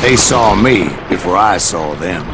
They saw me before I saw them.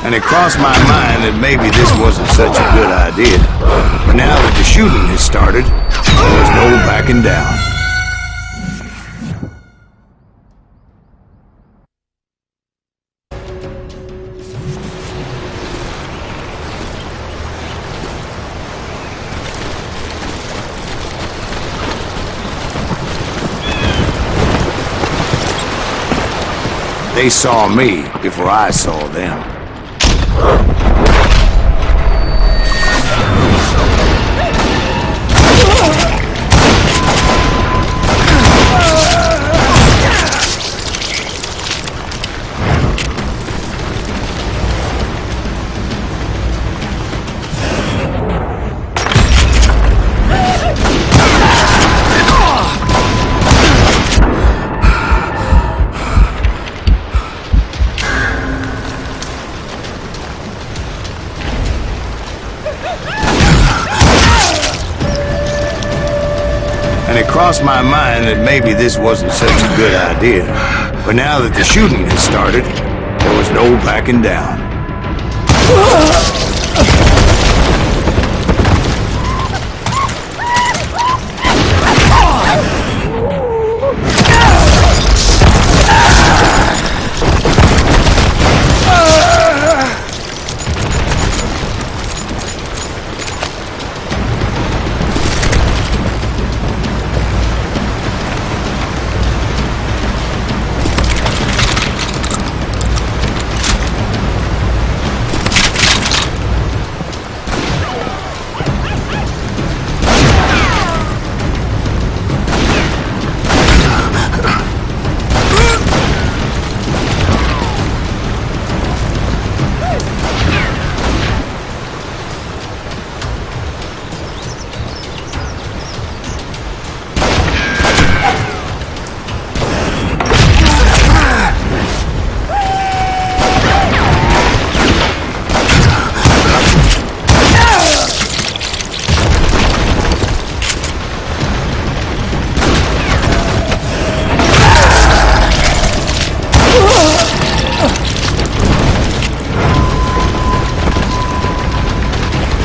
And it crossed my mind that maybe this wasn't such a good idea. But now that the shooting has started, there was no backing down. They saw me before I saw them. And it crossed my mind that maybe this wasn't such a good idea. But now that the shooting has started, there was no backing down.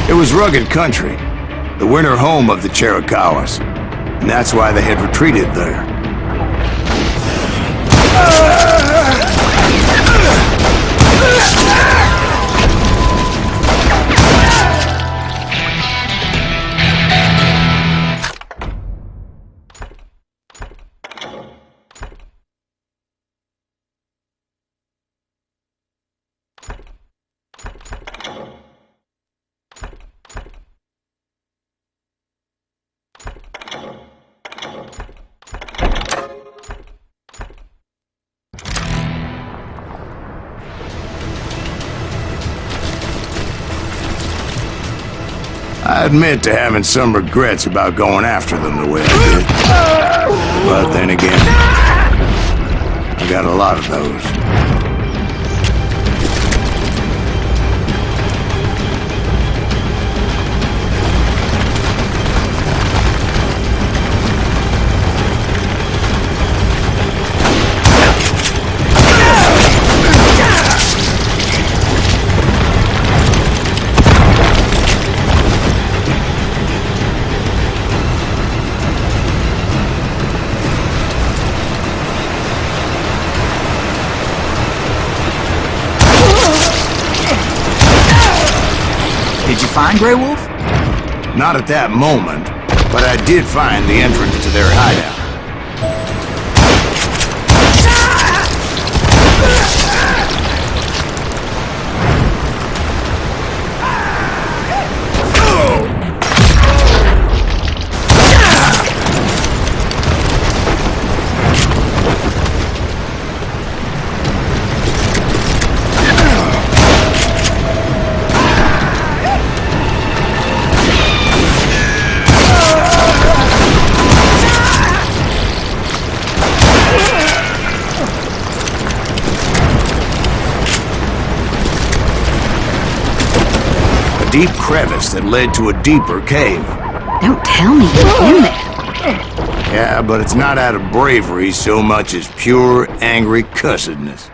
It was rugged country, the winter home of the Chiricahuas, and that's why they had retreated there. I admit to having some regrets about going after them the way I did. But then again, I got a lot of those. Did you find Grey Wolf? Not at that moment, but I did find the entrance to their hideout. deep crevice that led to a deeper cave. Don't tell me you're in there. Yeah, but it's not out of bravery so much as pure, angry cussedness.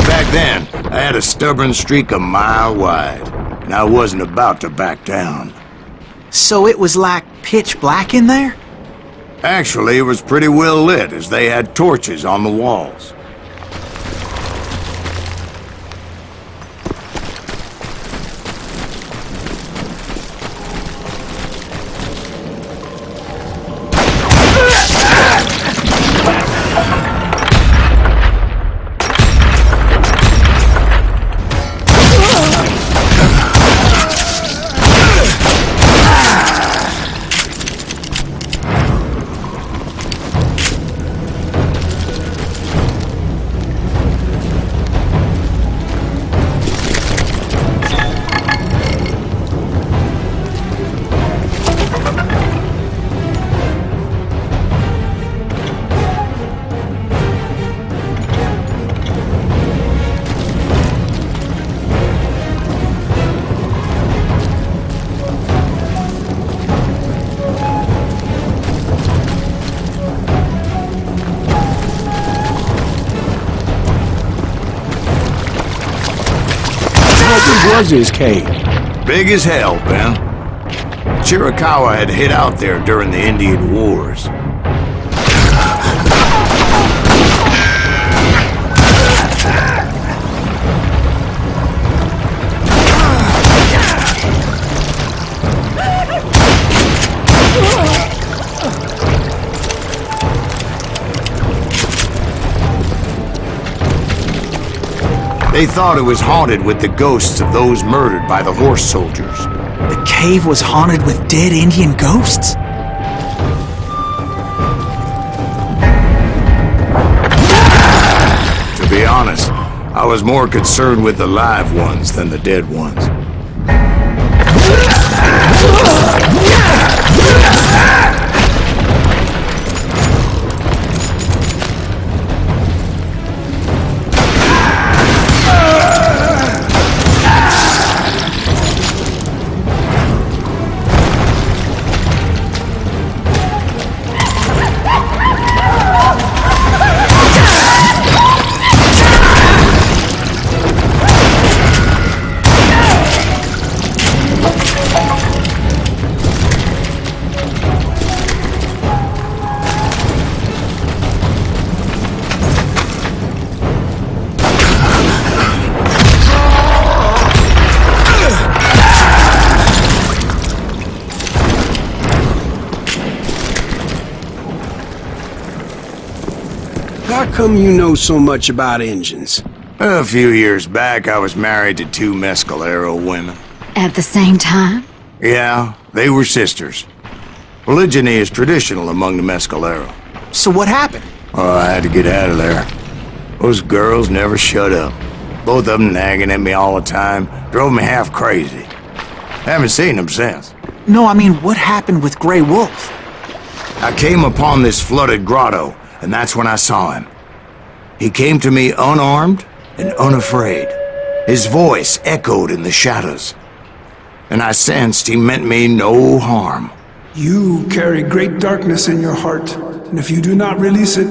Back then, I had a stubborn streak a mile wide, and I wasn't about to back down. So it was like pitch black in there? Actually, it was pretty well lit, as they had torches on the walls. How big was his cave? Big as hell, Ben. Chiricahua had hid out there during the Indian Wars. They thought it was haunted with the ghosts of those murdered by the horse soldiers. The cave was haunted with dead Indian ghosts? To be honest, I was more concerned with the live ones than the dead ones. How come you know so much about engines? A few years back, I was married to two Mescalero women. At the same time? Yeah, they were sisters. Polygyny is traditional among the Mescalero. So what happened? Oh, I had to get out of there. Those girls never shut up. Both of them nagging at me all the time. Drove me half crazy. Haven't seen them since. No, I mean, what happened with Grey Wolf? I came upon this flooded grotto, and that's when I saw him. He came to me unarmed and unafraid. His voice echoed in the shadows. And I sensed he meant me no harm. You carry great darkness in your heart. and if you do not release it,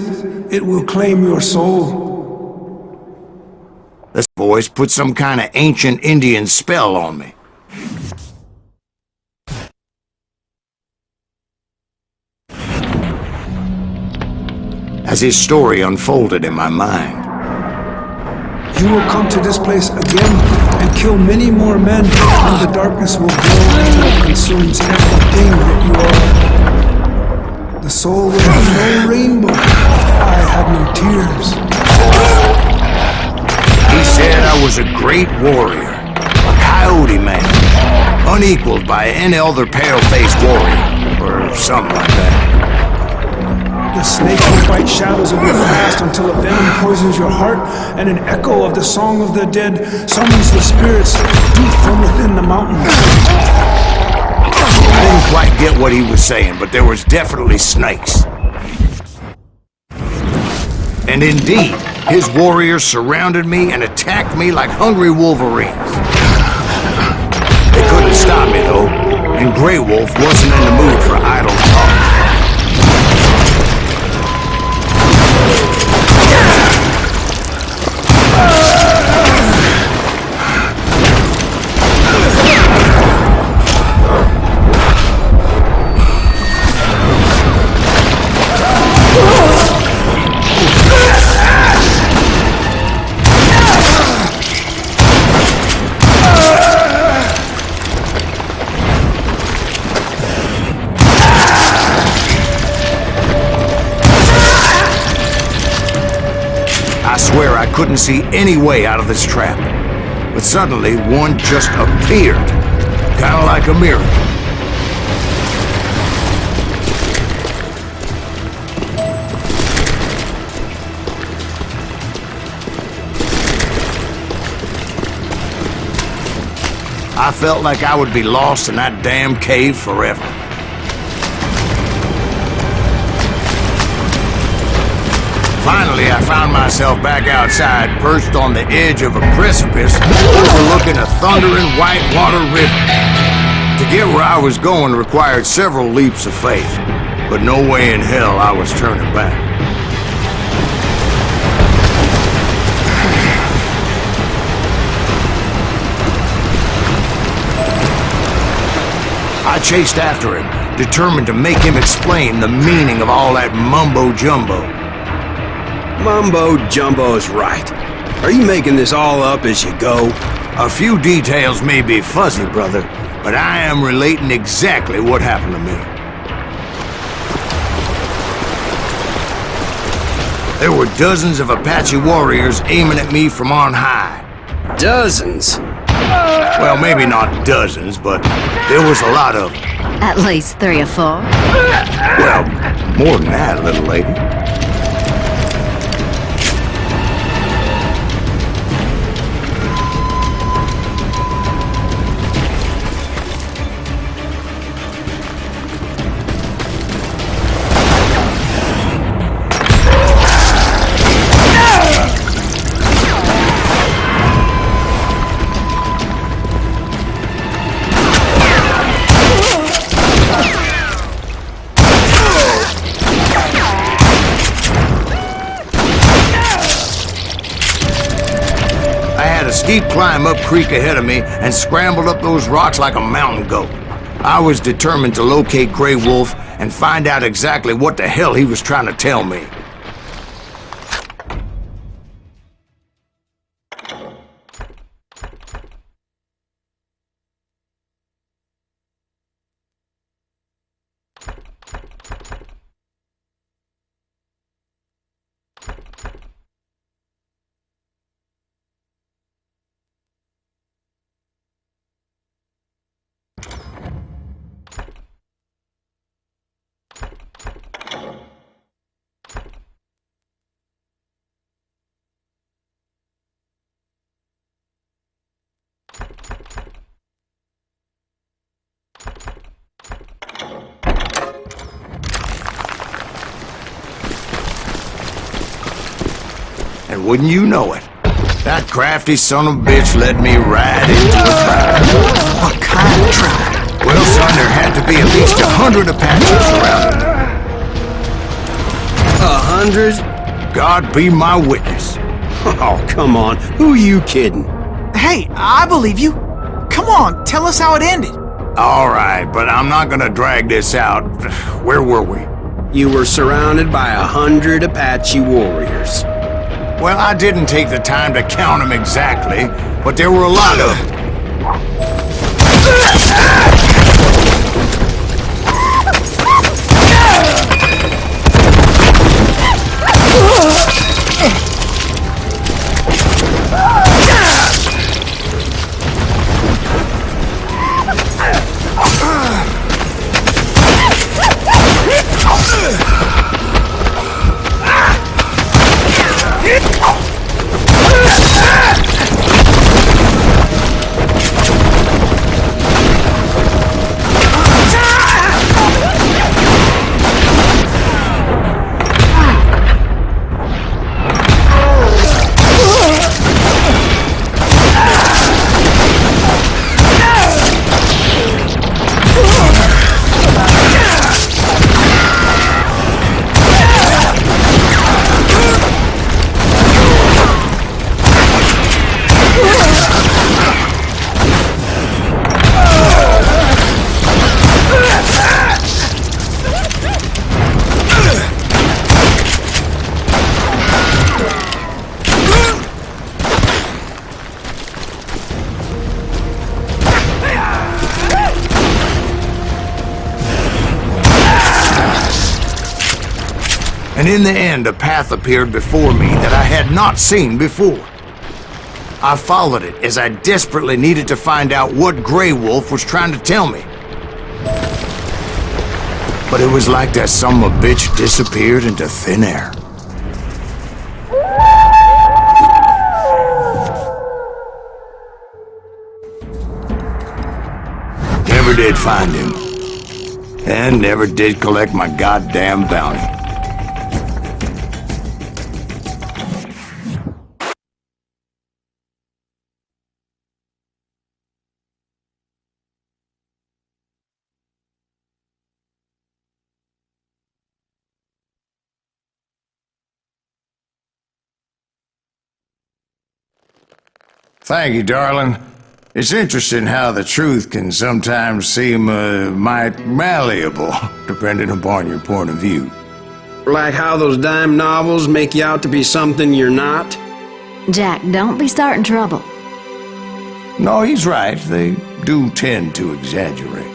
it will claim your soul. This voice put some kind of ancient Indian spell on me. As his story unfolded in my mind, You will come to this place again and kill many more men, and the darkness will grow until it consumes everything that you are. The soul will have no rainbow. I have no tears. he said I was a great warrior, a coyote man, unequaled by any other pale-faced warrior, or something like that. The snake will bite shadows of your past until a venom poisons your heart, and an echo of the song of the dead summons the spirits deep from within the mountains. I didn't quite get what he was saying, but there was definitely snakes. And indeed, his warriors surrounded me and attacked me like hungry wolverines. They couldn't stop me, though, and Grey Wolf wasn't in the mood for idle talk. I swear I couldn't see any way out of this trap. But suddenly, one just appeared. Kind of like a miracle. I felt like I would be lost in that damn cave forever. Finally, I found myself back outside, perched on the edge of a precipice, overlooking a thundering whitewater river. To get where I was going required several leaps of faith, but no way in hell I was turning back. I chased after him, determined to make him explain the meaning of all that mumbo-jumbo. Mumbo-jumbo's right. Are you making this all up as you go? A few details may be fuzzy, brother, but I am relating exactly what happened to me. There were dozens of Apache warriors aiming at me from on high. Dozens? Well, maybe not dozens, but there was a lot of them. At least 3 or 4. Well, more than that, little lady. Steep climb up creek ahead of me and scrambled up those rocks like a mountain goat. I was determined to locate Grey Wolf and find out exactly what the hell he was trying to tell me. And wouldn't you know it, that crafty son of a bitch led me right into a trap. What kind of trap? Well, son, there had to be at least 100 Apaches surrounding me. 100? God be my witness. Oh, come on. Who you kidding? Hey, I believe you. Come on, tell us how it ended. All right, but I'm not gonna drag this out. Where were we? You were surrounded by 100 Apache warriors. Well, I didn't take the time to count them exactly, but there were a lot of them. And in the end, a path appeared before me that I had not seen before. I followed it as I desperately needed to find out what Grey Wolf was trying to tell me. But it was like that son of a bitch disappeared into thin air. Never did find him. And never did collect my goddamn bounty. Thank you, darling. It's interesting how the truth can sometimes seem, might malleable, depending upon your point of view. Like how those dime novels make you out to be something you're not? Jack, don't be starting trouble. No, he's right. They do tend to exaggerate.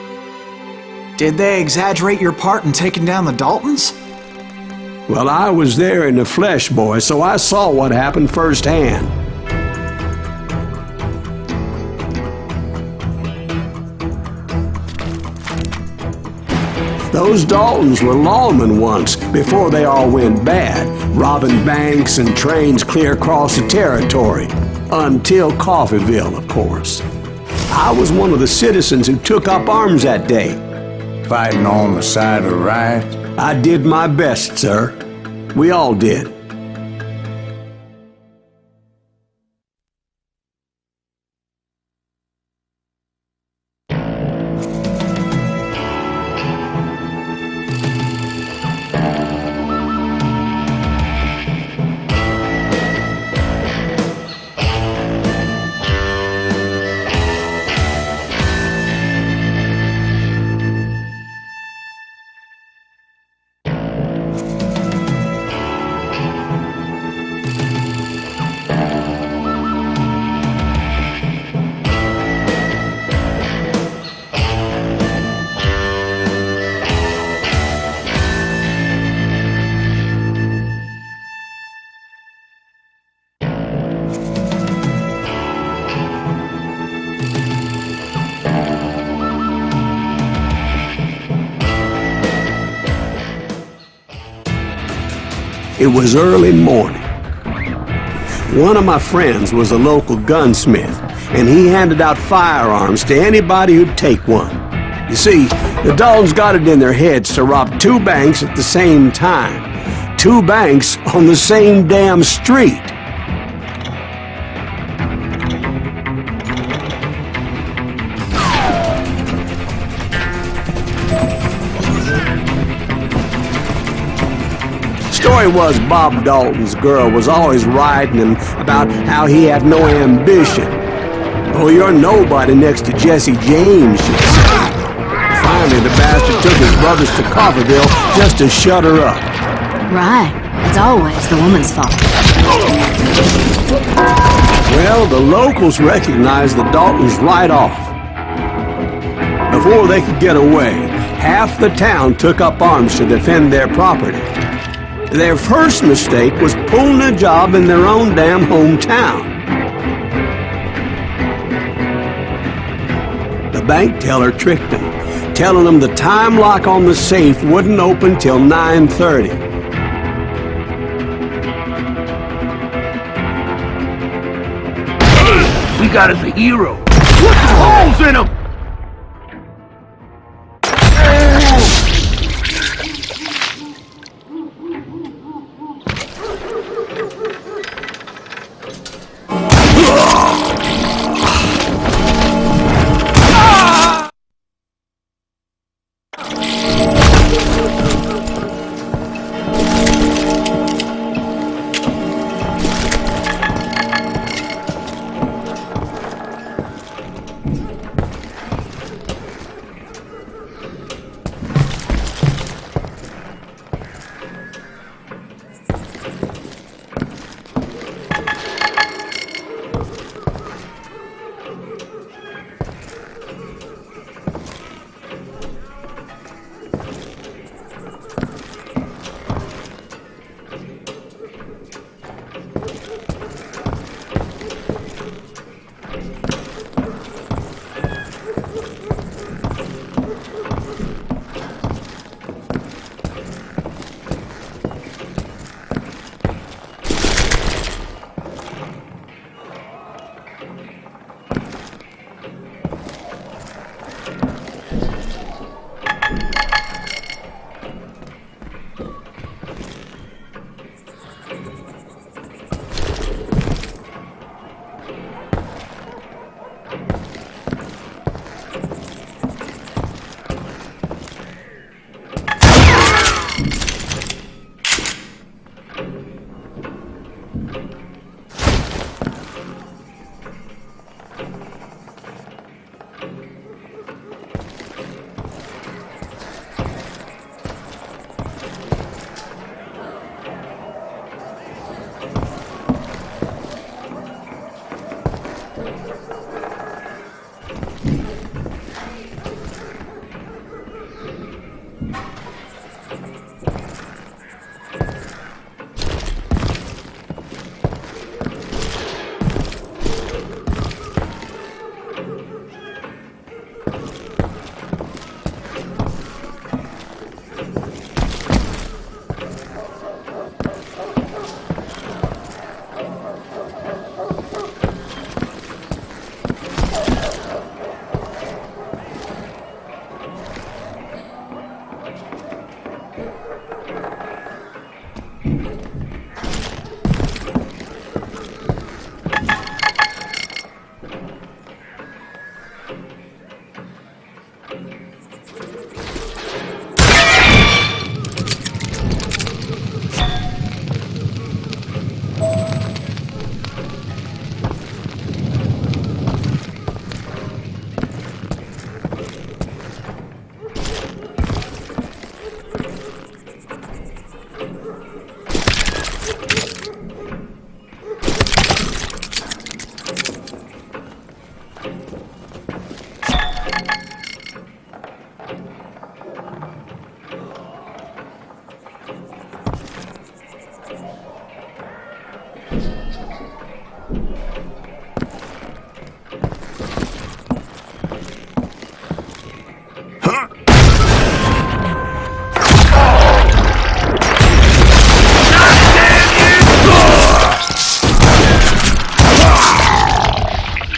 Did they exaggerate your part in taking down the Daltons? Well, I was there in the flesh, boy, so I saw what happened firsthand. Those Daltons were lawmen once, before they all went bad, robbing banks and trains clear across the territory. Until Coffeeville, of course. I was one of the citizens who took up arms that day. Fighting on the side of right? I did my best, sir. We all did. It was early morning. One of my friends was a local gunsmith, and he handed out firearms to anybody who'd take one. You see, the Daltons got it in their heads to rob two banks at the same time. Two banks on the same damn street. story was Bob Dalton's girl was always riding him about how he had no ambition. Oh, you're nobody next to Jesse James, she said. Finally, the bastard took his brothers to Coffeyville just to shut her up. Right. It's always the woman's fault. Well, the locals recognized the Daltons right off. Before they could get away, half the town took up arms to defend their property. Their first mistake was pulling a job in their own damn hometown. The bank teller tricked them, telling them the time lock on the safe wouldn't open till 9:30. We got us a hero. Put some holes in him!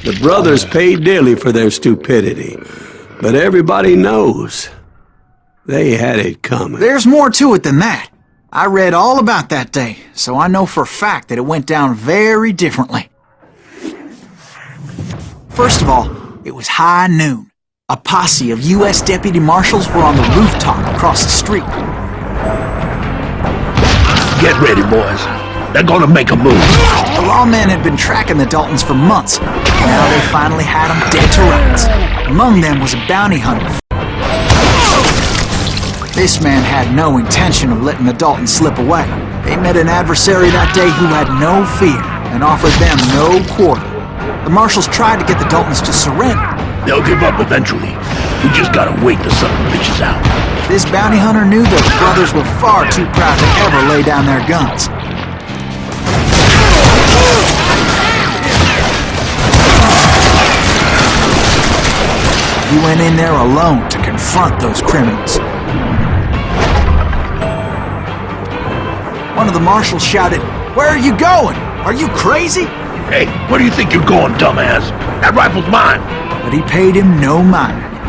The brothers paid dearly for their stupidity, but everybody knows they had it coming. There's more to it than that. I read all about that day, so I know for a fact that it went down very differently. First of all, it was high noon. A posse of U.S. deputy marshals were on the rooftop across the street. Get ready, boys. They're gonna make a move. The lawmen had been tracking the Daltons for months. Now they finally had them dead to rights. Among them was a bounty hunter. This man had no intention of letting the Daltons slip away. They met an adversary that day who had no fear and offered them no quarter. The marshals tried to get the Daltons to surrender. They'll give up eventually. We just gotta wait till something bitches out. This bounty hunter knew that the brothers were far too proud to ever lay down their guns. He went in there alone to confront those criminals. One of the marshals shouted, "Where are you going? Are you crazy?" Hey, where do you think you're going, dumbass? That rifle's mine. But he paid him no mind.